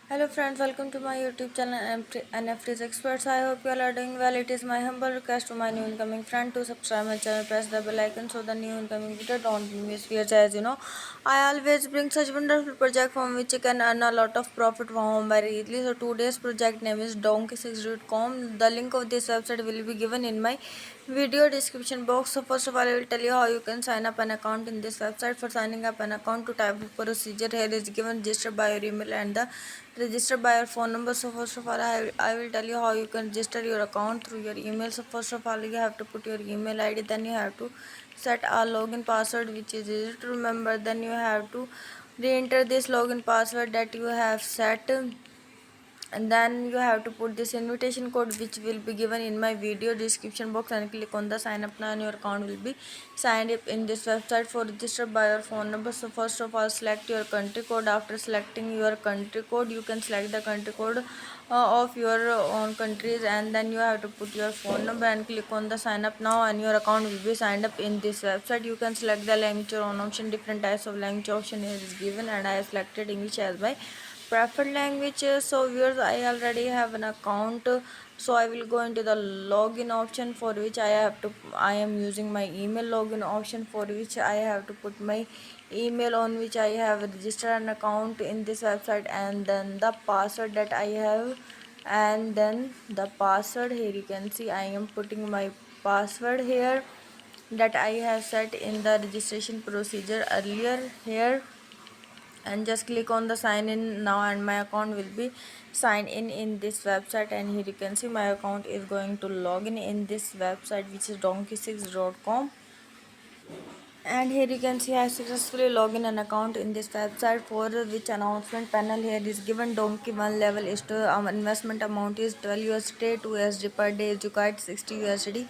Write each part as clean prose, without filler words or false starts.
Hello friends, welcome to my YouTube channel NFTs Experts. I hope you all are doing well. It is my humble request to my new incoming friend to subscribe my channel, press the bell icon so the new incoming video don't miss fears. As you know, I always bring such wonderful project from which you can earn a lot of profit from home very easily. So today's project name is donkey6.com. The link of this website will be given in my video description box. So first of all, I will tell you how you can sign up an account in this website. For signing up an account, to type the procedure here is given: register by your email and the register by your phone number. So first of all, I will tell you how you can register your account through your email. So first of all, you have to put your email ID, then you have to set a login password which is easy to remember. Then you have to re-enter this login password that you have set, and then you have to put this invitation code which will be given in my video description box, and click on the sign up now, and your account will be signed up in this website. For register by your phone number, so first of all, select your country code. After selecting your country code, you can select the country code of your own countries, and then you have to put your phone number and click on the sign up now, and your account will be signed up in this website. You can select the language or own option. Different types of language option is given, and I have selected English as my preferred language. So viewers, I already have an account, so I will go into the login option, for which I am using my email login option, for which I have to put my email on which I have registered an account in this website, and then the password that I have, and then the password. Here you can see I am putting my password here that I have set in the registration procedure earlier here, and just click on the sign in now, and my account will be signed in this website. And here you can see my account is going to log in this website, which is donkey6.com. And here you can see I successfully log in an account in this website, for which announcement panel here is given. Donkey 1 level is to investment amount is 12 USD, 2 USD per day is required, 60 USD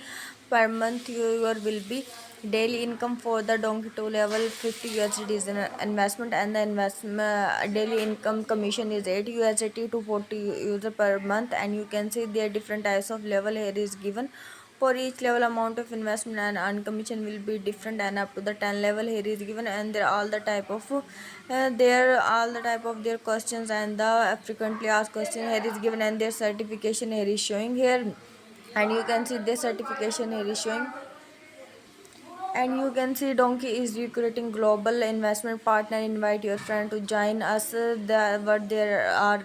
per month. Your will be daily income. For the Donkey 2 level, 50 USD is an investment, and the investment daily income commission is 8 USD to 40 user per month. And you can see there different types of level here is given. For each level, amount of investment and earn commission will be different, and up to the 10 level here is given. And there are all the type of their questions, and the frequently asked question here is given, and their certification here is showing here. And you can see their certification here is showing, and you can see Donkey is recruiting global investment partner. Invite your friend to join us. What there are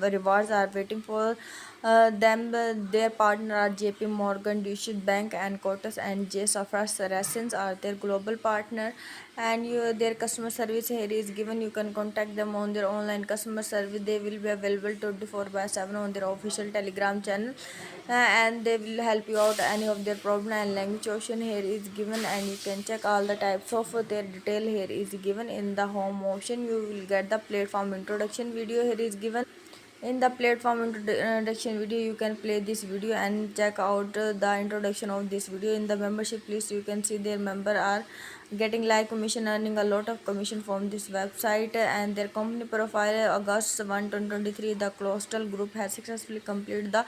rewards are waiting for them. Their partner are JP Morgan, Deutsche Bank, and Cotus, and J. Safra Saracens are their global partner. And their customer service here is given. You can contact them on their online customer service. They will be available 24/7 on their official Telegram channel, and they will help you out any of their problem. And language option here is given, and you can check all the types of their detail here is given. In the home option, you will get the platform introduction video here is given. In the platform introduction video, you can play this video and check out the introduction of this video. In the membership list, you can see their member are getting like commission, earning a lot of commission from this website. And their company profile: August 1, 2023, the Clostal Group has successfully completed the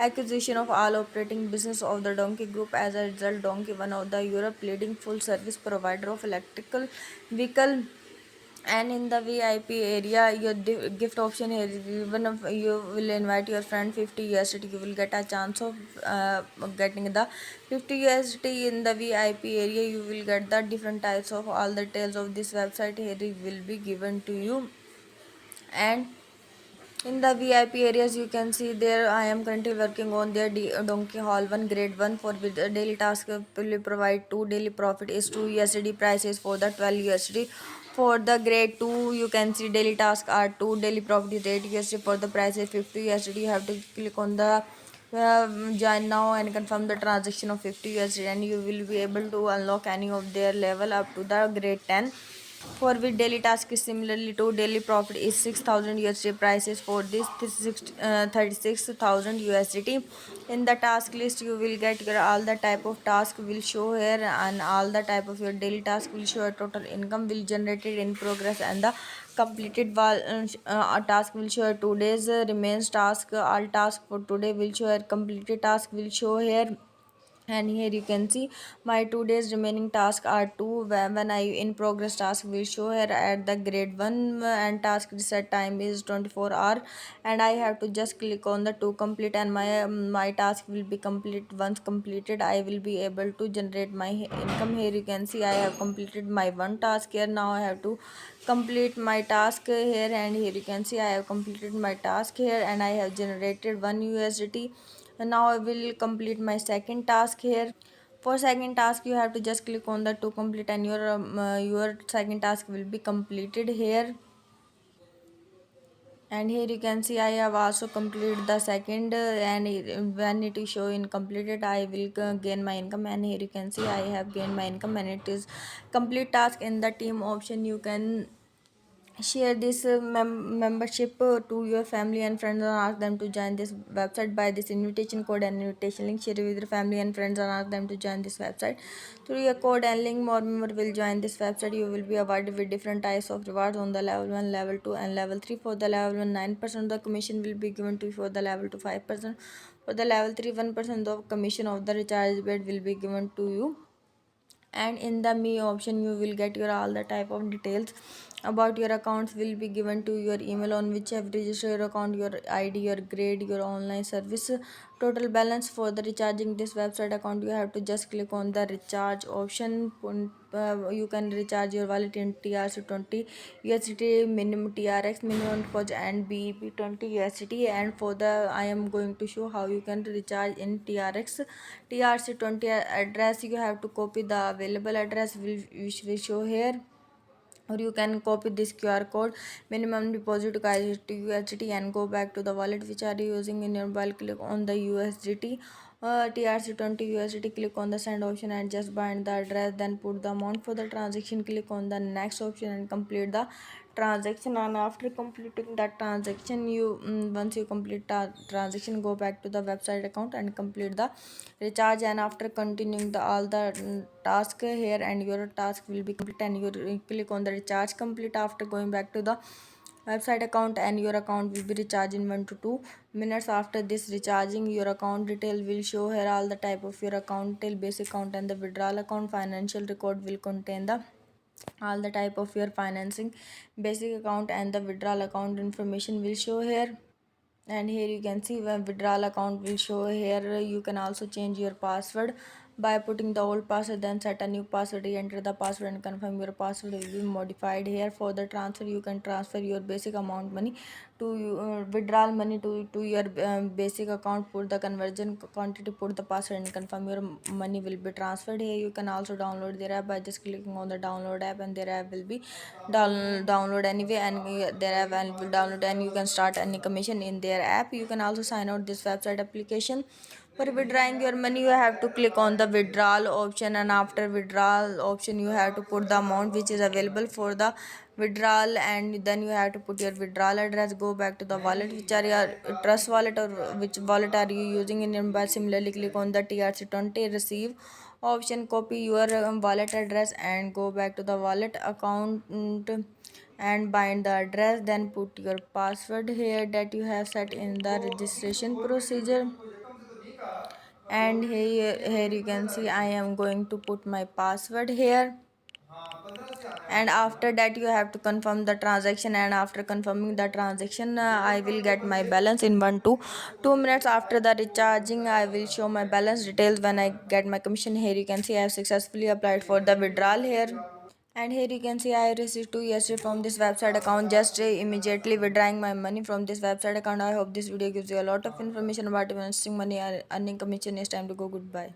acquisition of all operating business of the Donkey Group. As a result, Donkey, one of the Europe leading full service provider of electrical vehicle. And in the VIP area, your gift option here is even if you will invite your friend 50 USD, you will get a chance of getting the 50 USD. In the VIP area, you will get the different types of all the details of this website here will be given to you. And in the VIP areas, you can see there I am currently working on their Donkey Hall 1 grade 1, for with the daily task will provide 2 daily profit is 2 USD, prices for the 12 USD. For the grade 2, you can see daily task are 2, daily profit is 8 USD, for the price is 50 USD. You have to click on the join now and confirm the transaction of 50 USD, and you will be able to unlock any of their level up to the grade 10. For which daily task is similarly to daily profit is 6,000 USD, prices for this 36,000 USDT. In the task list, you will get your all the type of task will show here, and all the type of your daily task will show. A total income will generated in progress, and the completed task will show. Today's remains task, all task for today will show. Completed task will show here. And here you can see my 2 days remaining task are two. When I in progress task will show here at the grade 1, and task reset time is 24 hour, and I have to just click on the to complete, and my task will be complete. Once completed, I will be able to generate my income. Here you can see I have completed my one task here. Now I have to complete my task here, and here you can see I have completed my task here, and I have generated 1 USDT. And now I will complete my second task here. For second task you have to just click on the to complete, and your second task will be completed here. And here you can see I have also completed the second, when it is show in completed, I will gain my income. And here you can see I have gained my income, and it is complete task. In the team option you can share this membership to your family and friends, and ask them to join this website by this invitation code and invitation link. Share with your family and friends and ask them to join this website through your code and link. More member will join this website. You will be awarded with different types of rewards on the level 1, level 2 and level 3. For the level 1, 9% of the commission will be given to you. For the level 2, 5%. For the level 3, 1% of commission of the recharge bid will be given to you. And in the me option you will get your all the type of details about your accounts will be given to your email, on which have registered your account, your ID, your grade, your online service, total balance. For the recharging this website account you have to just click on the recharge option. You can recharge your wallet in TRC20 USDT, minimum TRX minimum deposit, and BEP 20 USDT. And for the I am going to show how you can recharge in TRC20 address. You have to copy the available address which will show here, or you can copy this QR code, minimum deposit to USDT, and go back to the wallet which are you using in your mobile. Click on the USDT, TRC20 USDT, click on the send option and just bind the address, then put the amount for the transaction. Click on the next option and complete the transaction. And after completing that transaction, once you complete the transaction, go back to the website account and complete the recharge. And after continuing the all the task here, and your task will be complete, and you click on the recharge complete. After going back to the website account, and your account will be recharged in 1 to 2 minutes. After this recharging, your account detail will show here. All the type of your account detail, basic account and the withdrawal account. Financial record will contain the all the type of your financing, basic account and the withdrawal account information will show here. And here you can see when withdrawal account will show here. You can also change your password by putting the old password, then set a new password, enter the password and confirm. Your password will be modified here. For the transfer, you can transfer your basic amount money to withdrawal money to your basic account. Put the conversion quantity, put the password and confirm. Your money will be transferred. Here you can also download their app by just clicking on the download app, and their app will be download anyway, and their app will download, and you can start any commission in their app. You can also sign out this website application. For withdrawing your money, you have to click on the withdrawal option, and after withdrawal option you have to put the amount which is available for the withdrawal, and then you have to put your withdrawal address. Go back to the wallet which are your trust wallet, or which wallet are you using in your mobile. Similarly, click on the TRC20 receive option, copy your wallet address and go back to the wallet account, and bind the address. Then put your password here that you have set in the registration procedure. And here you can see I am going to put my password here. And after that you have to confirm the transaction, and after confirming the transaction, I will get my balance in 1 to 2 minutes. After the recharging, I will show my balance details when I get my commission. Here you can see I have successfully applied for the withdrawal here. And here you can see I received 2 yesterday from this website account, just immediately withdrawing my money from this website account. I hope this video gives you a lot of information about investing money or earning commission. It's time to go. Goodbye.